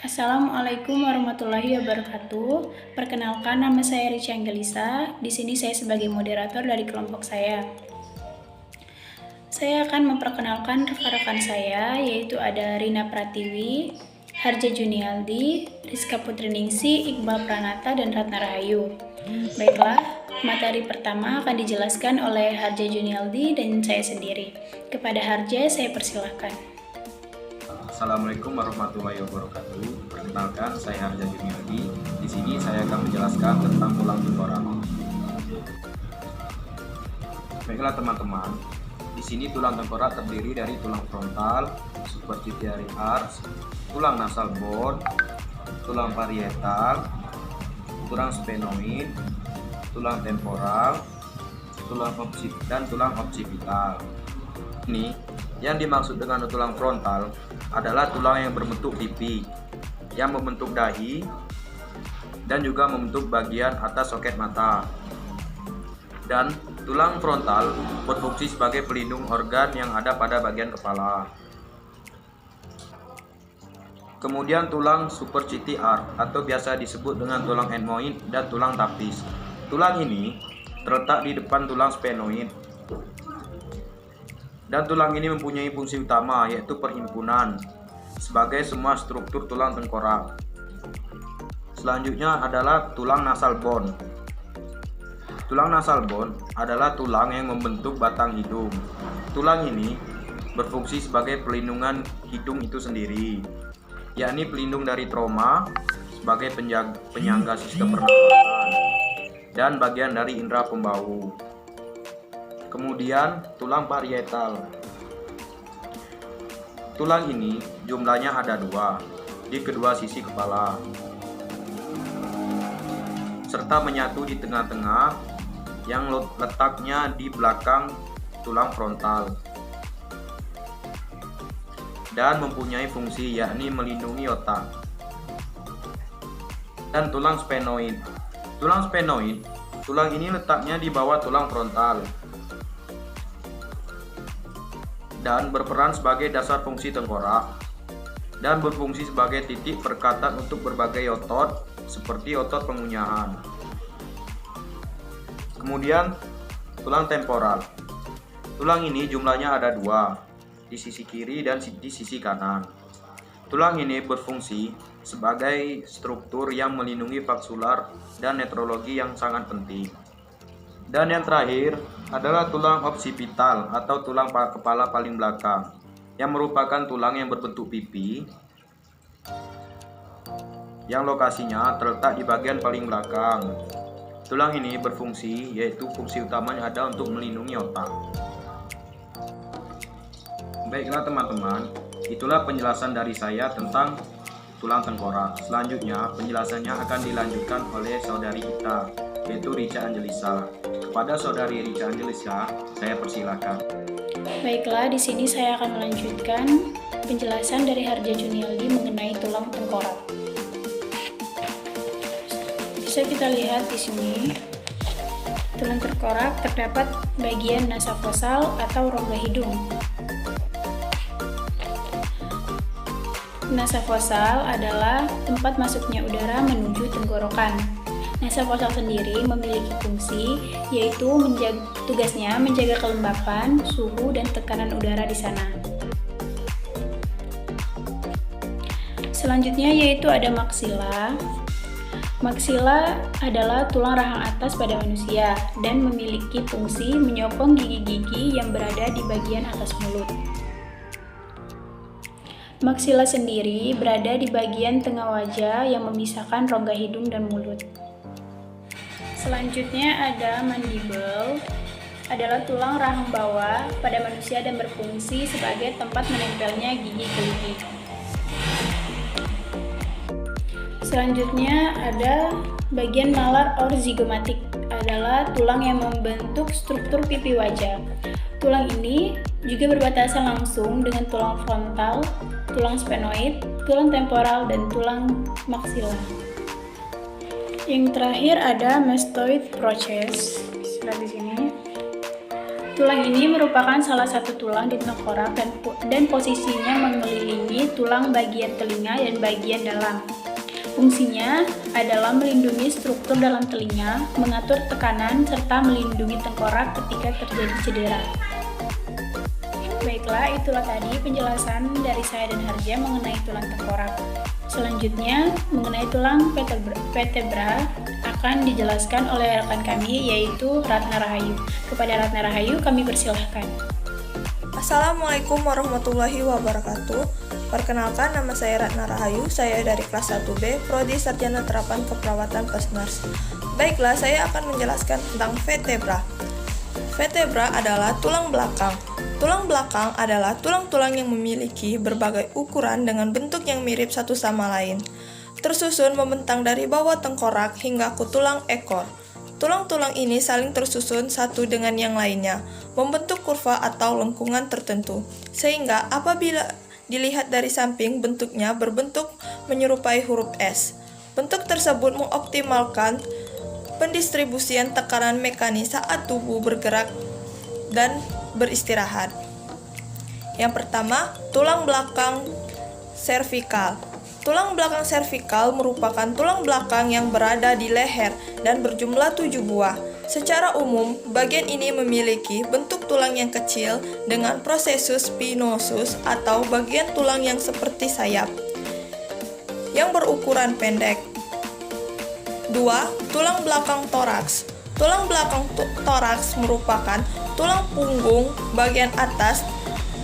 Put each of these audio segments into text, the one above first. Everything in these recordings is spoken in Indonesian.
Assalamualaikum warahmatullahi wabarakatuh. Perkenalkan, nama saya Richa Angelisa. Di sini saya sebagai moderator dari kelompok saya. Saya akan memperkenalkan rekan-rekan saya, yaitu ada Rina Pratiwi, Harja Junialdi, Rizka Putriningsi, Iqbal Pranata, dan Ratna Rahayu. Baiklah, materi pertama akan dijelaskan oleh Harja Junialdi dan saya sendiri. Kepada Harja, saya persilahkan. Assalamualaikum warahmatullahi wabarakatuh. Perkenalkan, saya Harja Junialdi. Di sini saya akan menjelaskan tentang tulang tengkorak. Baiklah teman-teman, di sini tulang tengkorak terdiri dari tulang frontal, superciliary arch, tulang nasal bone, tulang parietal, tulang sphenoid, tulang temporal, dan tulang occipital. Ini yang dimaksud dengan tulang frontal adalah tulang yang berbentuk pipi, yang membentuk dahi, dan juga membentuk bagian atas soket mata. Dan tulang frontal berfungsi sebagai pelindung organ yang ada pada bagian kepala. Kemudian tulang superciliary arch atau biasa disebut dengan tulang ethmoid dan tulang tapis. Tulang ini terletak di depan tulang sphenoid. Dan tulang ini mempunyai fungsi utama, yaitu perhimpunan sebagai semua struktur tulang tengkorak. Selanjutnya adalah tulang nasal bone. Tulang nasal bone adalah tulang yang membentuk batang hidung. Tulang ini berfungsi sebagai pelindungan hidung itu sendiri, yakni pelindung dari trauma, sebagai penyangga sistem pernapasan, dan bagian dari indera pembau. Kemudian tulang parietal. Tulang ini jumlahnya ada 2 di kedua sisi kepala, serta menyatu di tengah-tengah yang letaknya di belakang tulang frontal, dan mempunyai fungsi yakni melindungi otak. Dan tulang sphenoid. Tulang sphenoid, tulang ini letaknya di bawah tulang frontal dan berperan sebagai dasar fungsi tengkorak dan berfungsi sebagai titik perkatan untuk berbagai otot seperti otot pengunyahan. Kemudian tulang temporal. Tulang ini jumlahnya ada 2 di sisi kiri dan di sisi kanan. Tulang ini berfungsi sebagai struktur yang melindungi vaksular dan netrologi yang sangat penting. Dan yang terakhir adalah tulang occipital atau tulang kepala paling belakang, yang merupakan tulang yang berbentuk pipi, yang lokasinya terletak di bagian paling belakang. Tulang ini berfungsi, yaitu fungsi utamanya ada untuk melindungi otak. Baiklah teman-teman, itulah penjelasan dari saya tentang tulang tengkorak. Selanjutnya penjelasannya akan dilanjutkan oleh saudari kita, yaitu Richa Angelisa. Kepada saudari Richa Angelisa, saya persilakan. Baiklah, di sini saya akan melanjutkan penjelasan dari Harja Junialdi mengenai tulang tengkorak. Bisa kita lihat di sini, tulang tengkorak terdapat bagian nasofosal atau rongga hidung. Nasofosal adalah tempat masuknya udara menuju tenggorokan. Nasofosal sendiri memiliki fungsi, yaitu tugasnya menjaga kelembapan, suhu, dan tekanan udara di sana. Selanjutnya yaitu ada maksila. Maksila adalah tulang rahang atas pada manusia dan memiliki fungsi menyokong gigi-gigi yang berada di bagian atas mulut. Maksila sendiri berada di bagian tengah wajah yang memisahkan rongga hidung dan mulut. Selanjutnya ada mandibel, adalah tulang rahang bawah pada manusia dan berfungsi sebagai tempat menempelnya gigi keligi. Selanjutnya ada bagian malar or zygomatic, adalah tulang yang membentuk struktur pipi wajah. Tulang ini juga berbatasan langsung dengan tulang frontal, tulang sphenoid, tulang temporal, dan tulang maksila. Yang terakhir ada mastoid process. Lihat di sini. Tulang ini merupakan salah satu tulang di tengkorak dan posisinya mengelilingi tulang bagian telinga dan bagian dalam. Fungsinya adalah melindungi struktur dalam telinga, mengatur tekanan, serta melindungi tengkorak ketika terjadi cedera. Baiklah, itulah tadi penjelasan dari saya dan Harja mengenai tulang tengkorak. Selanjutnya, mengenai tulang vertebra akan dijelaskan oleh rekan kami, yaitu Ratna Rahayu. Kepada Ratna Rahayu, kami persilahkan. Assalamualaikum warahmatullahi wabarakatuh. Perkenalkan, nama saya Ratna Rahayu, saya dari kelas 1B, Prodi Sarjana Terapan Keperawatan Pesners. Baiklah, saya akan menjelaskan tentang vertebra. Vertebra adalah tulang belakang. Tulang belakang adalah tulang-tulang yang memiliki berbagai ukuran dengan bentuk yang mirip satu sama lain, tersusun membentang dari bawah tengkorak hingga ke tulang ekor. Tulang-tulang ini saling tersusun satu dengan yang lainnya, membentuk kurva atau lengkungan tertentu, sehingga apabila dilihat dari samping bentuknya berbentuk menyerupai huruf S. Bentuk tersebut mengoptimalkan pendistribusian tekanan mekanis saat tubuh bergerak dan beristirahat. Yang pertama, tulang belakang servikal. Tulang belakang servikal merupakan tulang belakang yang berada di leher dan berjumlah 7 buah. Secara umum, bagian ini memiliki bentuk tulang yang kecil dengan prosesus spinosus atau bagian tulang yang seperti sayap, yang berukuran pendek. 2. Tulang belakang toraks. Tulang belakang toraks merupakan tulang punggung bagian atas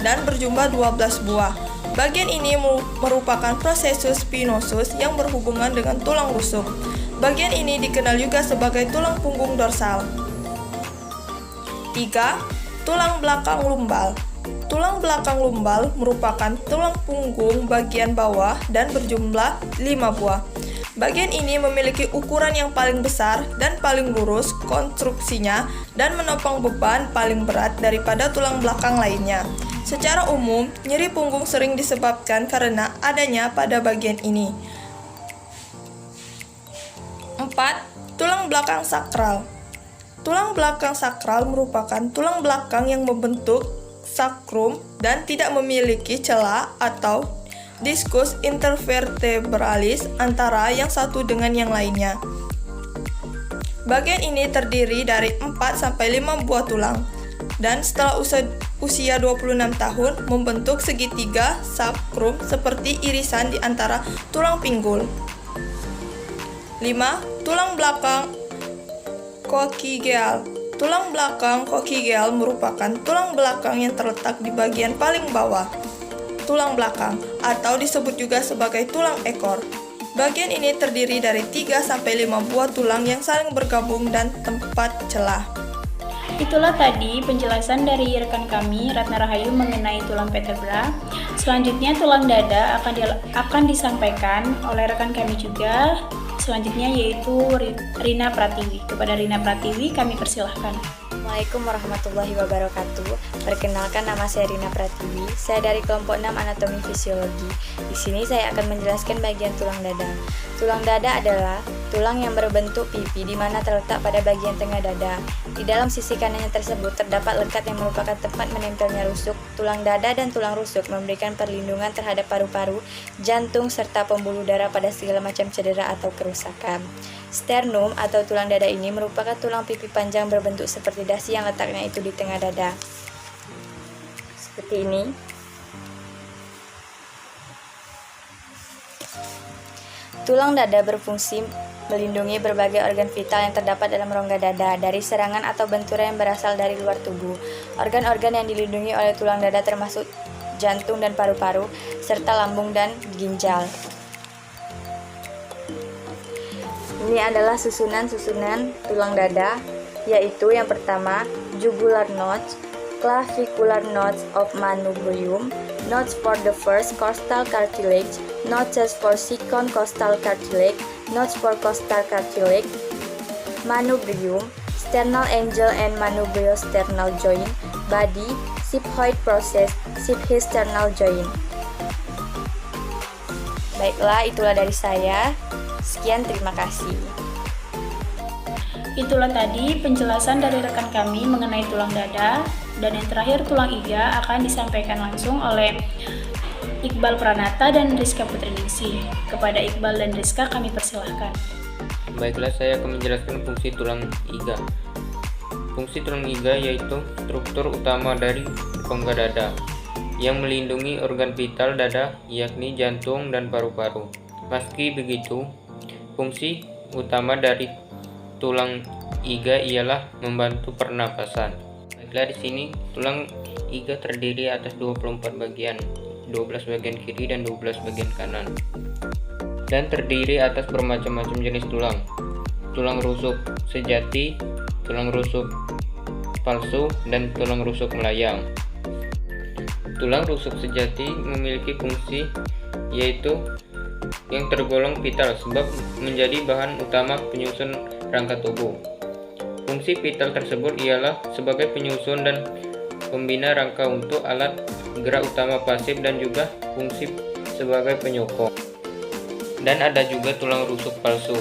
dan berjumlah 12 buah. Bagian ini merupakan prosesus spinosus yang berhubungan dengan tulang rusuk. Bagian ini dikenal juga sebagai tulang punggung dorsal. 3. Tulang belakang lumbal. Tulang belakang lumbal merupakan tulang punggung bagian bawah dan berjumlah 5 buah. Bagian ini memiliki ukuran yang paling besar dan paling lurus konstruksinya dan menopang beban paling berat daripada tulang belakang lainnya. Secara umum, nyeri punggung sering disebabkan karena adanya pada bagian ini. 4. Tulang belakang sakral. Tulang belakang sakral merupakan tulang belakang yang membentuk sakrum dan tidak memiliki celah atau diskus intervertebralis antara yang satu dengan yang lainnya. Bagian ini terdiri dari 4-5 buah tulang dan setelah usia 26 tahun membentuk segitiga sakrum seperti irisan di antara tulang pinggul. 5. Tulang belakang kokigeal. Tulang belakang kokigeal merupakan tulang belakang yang terletak di bagian paling bawah tulang belakang atau disebut juga sebagai tulang ekor. Bagian ini terdiri dari 3-5 buah tulang yang saling bergabung dan tempat celah. Itulah tadi penjelasan dari rekan kami Ratna Rahayu mengenai tulang vertebra. Selanjutnya tulang dada akan disampaikan oleh rekan kami juga. Selanjutnya yaitu Rina Pratiwi. Kepada Rina Pratiwi kami persilahkan. Assalamualaikum warahmatullahi wabarakatuh. Perkenalkan, nama saya Rina Pratiwi. Saya dari kelompok 6 Anatomi Fisiologi. Di sini saya akan menjelaskan bagian tulang dada. Tulang dada adalah tulang yang berbentuk pipi di mana terletak pada bagian tengah dada. Di dalam sisi kanannya tersebut terdapat lekat yang merupakan tempat menempelnya rusuk. Tulang dada dan tulang rusuk memberikan perlindungan terhadap paru-paru, jantung, serta pembuluh darah pada segala macam cedera atau kerusakan. Sternum atau tulang dada ini merupakan tulang pipi panjang berbentuk seperti dasi yang letaknya itu di tengah dada. Seperti ini. Tulang dada berfungsi melindungi berbagai organ vital yang terdapat dalam rongga dada dari serangan atau benturan yang berasal dari luar tubuh. Organ-organ yang dilindungi oleh tulang dada termasuk jantung dan paru-paru, serta lambung dan ginjal. Ini adalah susunan-susunan tulang dada, yaitu yang pertama, jugular notch, clavicular notch of manubrium, notch for the first costal cartilage, notches for second costal cartilage, notch for costal cartilage, manubrium, sternal angle and manubriosternal joint, body, xiphoid process, xiphi-sternal joint. Baiklah, itulah dari saya. Sekian, terima kasih. Itulah tadi penjelasan dari rekan kami mengenai tulang dada. Dan yang terakhir, tulang iga akan disampaikan langsung oleh Iqbal Pranata dan Rizka Putriningsih. Kepada Iqbal dan Rizka kami persilahkan. Baiklah, saya akan menjelaskan fungsi tulang iga. Fungsi tulang iga yaitu struktur utama dari rongga dada yang melindungi organ vital dada, yakni jantung dan paru-paru. Meski begitu, fungsi utama dari tulang iga ialah membantu pernapasan. Baiklah, di sini tulang iga terdiri atas 24 bagian, 12 bagian kiri dan 12 bagian kanan. Dan terdiri atas bermacam-macam jenis tulang. Tulang rusuk sejati, tulang rusuk palsu, dan tulang rusuk melayang. Tulang rusuk sejati memiliki fungsi yaitu yang tergolong vital sebab menjadi bahan utama penyusun rangka tubuh. Fungsi vital tersebut ialah sebagai penyusun dan pembina rangka untuk alat gerak utama pasif dan juga fungsi sebagai penyokong. Dan ada juga tulang rusuk palsu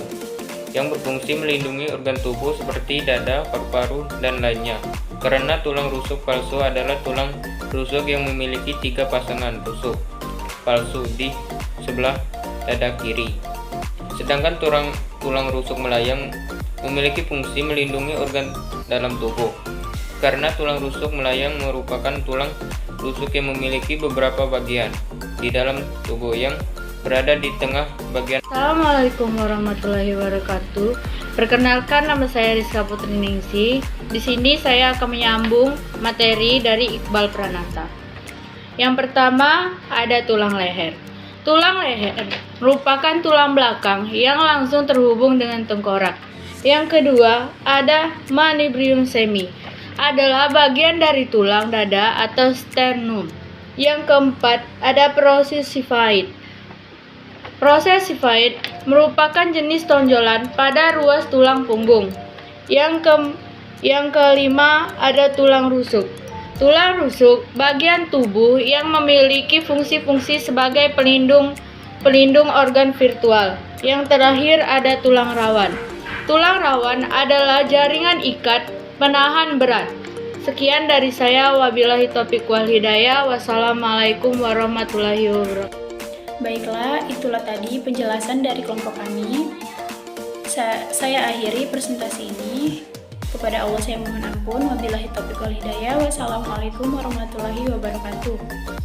yang berfungsi melindungi organ tubuh seperti dada, paru-paru, dan lainnya. Karena tulang rusuk palsu adalah tulang rusuk yang memiliki 3 pasangan rusuk palsu di sebelah dada kiri. Sedangkan tulang rusuk melayang memiliki fungsi melindungi organ dalam tubuh. Karena tulang rusuk melayang merupakan tulang rusuk yang memiliki beberapa bagian di dalam tubuh yang berada di tengah bagian. Assalamualaikum warahmatullahi wabarakatuh. Perkenalkan, nama saya Rizka Putriningsih. Di sini saya akan menyambung materi dari Iqbal Pranata. Yang pertama ada tulang leher. Tulang leher merupakan tulang belakang yang langsung terhubung dengan tengkorak. Yang kedua ada manubrium semi, adalah bagian dari tulang dada atau sternum. Yang keempat ada proses siphoid. Proses siphoid merupakan jenis tonjolan pada ruas tulang punggung. Yang kelima ada tulang rusuk. Tulang rusuk bagian tubuh yang memiliki fungsi-fungsi sebagai pelindung organ virtual. Yang terakhir ada tulang rawan. Tulang rawan adalah jaringan ikat penahan berat. Sekian dari saya, wabillahi taufiq wal hidayah. Wassalamualaikum warahmatullahi wabarakatuh. Baiklah, itulah tadi penjelasan dari kelompok kami. Saya akhiri presentasi ini. Kepada Allah saya mohon ampun. Wabillahi taufiq wal hidayah. Wassalamualaikum warahmatullahi wabarakatuh.